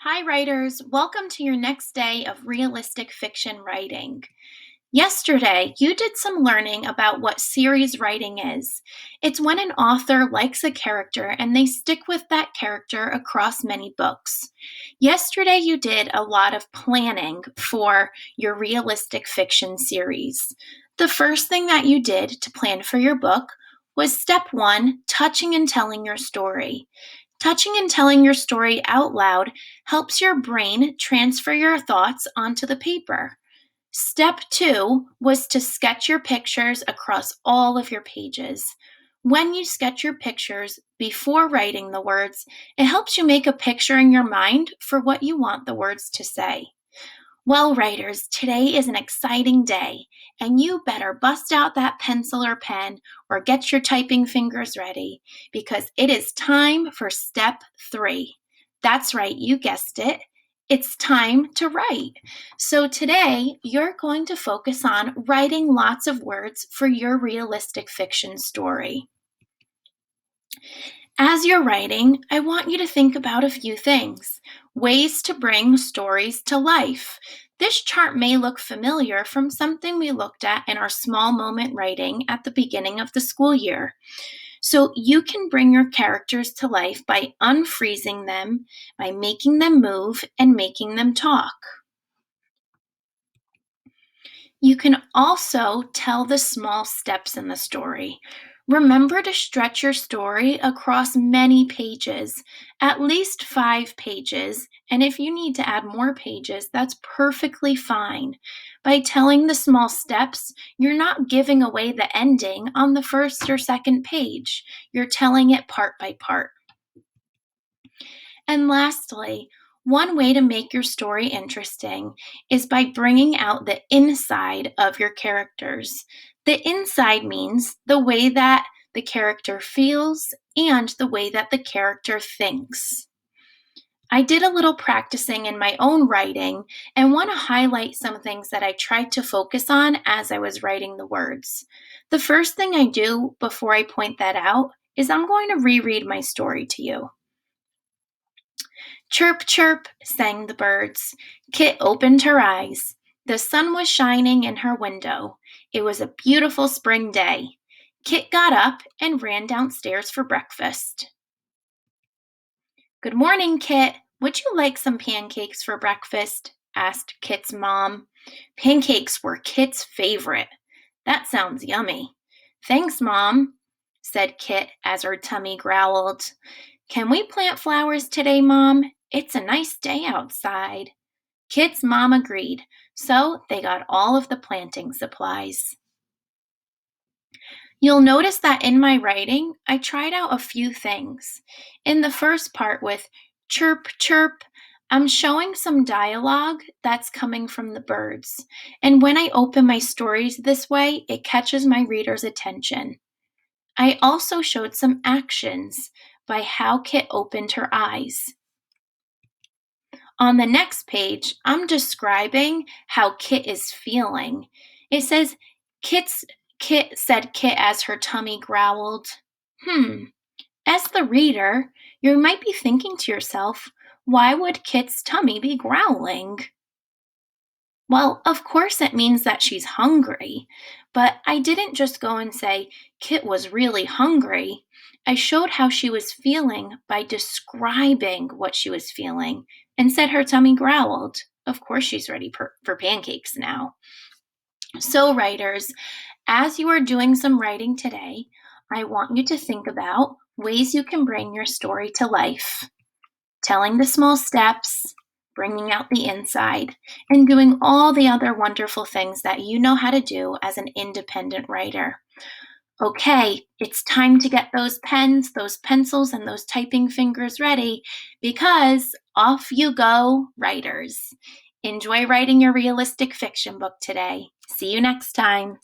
Hi, writers. Welcome to your next day of realistic fiction writing. Yesterday, you did some learning about what series writing is. It's when an author likes a character and they stick with that character across many books. Yesterday, you did a lot of planning for your realistic fiction series. The first thing that you did to plan for your book was step one, touching and telling your story. Touching and telling your story out loud helps your brain transfer your thoughts onto the paper. Step two was to sketch your pictures across all of your pages. When you sketch your pictures before writing the words, it helps you make a picture in your mind for what you want the words to say. Well, writers, today is an exciting day, and you better bust out that pencil or pen or get your typing fingers ready because it is time for step three. That's right, you guessed it. It's time to write. So today, you're going to focus on writing lots of words for your realistic fiction story. As you're writing, I want you to think about a few things. Ways to bring stories to life. This chart may look familiar from something we looked at in our small moment writing at the beginning of the school year. So you can bring your characters to life by unfreezing them, by making them move, and making them talk. You can also tell the small steps in the story. Remember to stretch your story across many pages, at least 5 pages, and if you need to add more pages, that's perfectly fine. By telling the small steps, you're not giving away the ending on the first or second page. You're telling it part by part. And lastly, one way to make your story interesting is by bringing out the inside of your characters. The inside means the way that the character feels and the way that the character thinks. I did a little practicing in my own writing and want to highlight some things that I tried to focus on as I was writing the words. The first thing I do before I point that out is I'm going to reread my story to you. Chirp, chirp, sang the birds. Kit opened her eyes. The sun was shining in her window. It was a beautiful spring day. Kit got up and ran downstairs for breakfast. Good morning, Kit. Would you like some pancakes for breakfast? Asked Kit's mom. Pancakes were Kit's favorite. That sounds yummy. Thanks, Mom, said Kit as her tummy growled. Can we plant flowers today, Mom? It's a nice day outside. Kit's mom agreed, so they got all of the planting supplies. You'll notice that in my writing, I tried out a few things. In the first part with chirp, chirp, I'm showing some dialogue that's coming from the birds. And when I open my stories this way, it catches my reader's attention. I also showed some actions by how Kit opened her eyes. On the next page, I'm describing how Kit is feeling. It says, Kit said Kit as her tummy growled. As the reader, you might be thinking to yourself, why would Kit's tummy be growling? Well, of course it means that she's hungry, but I didn't just go and say Kit was really hungry. I showed how she was feeling by describing what she was feeling and said her tummy growled. Of course, she's ready for pancakes now. So, writers, as you are doing some writing today, I want you to think about ways you can bring your story to life, telling the small steps, bringing out the inside, and doing all the other wonderful things that you know how to do as an independent writer. Okay, it's time to get those pens, those pencils, and those typing fingers ready because off you go, writers. Enjoy writing your realistic fiction book today. See you next time.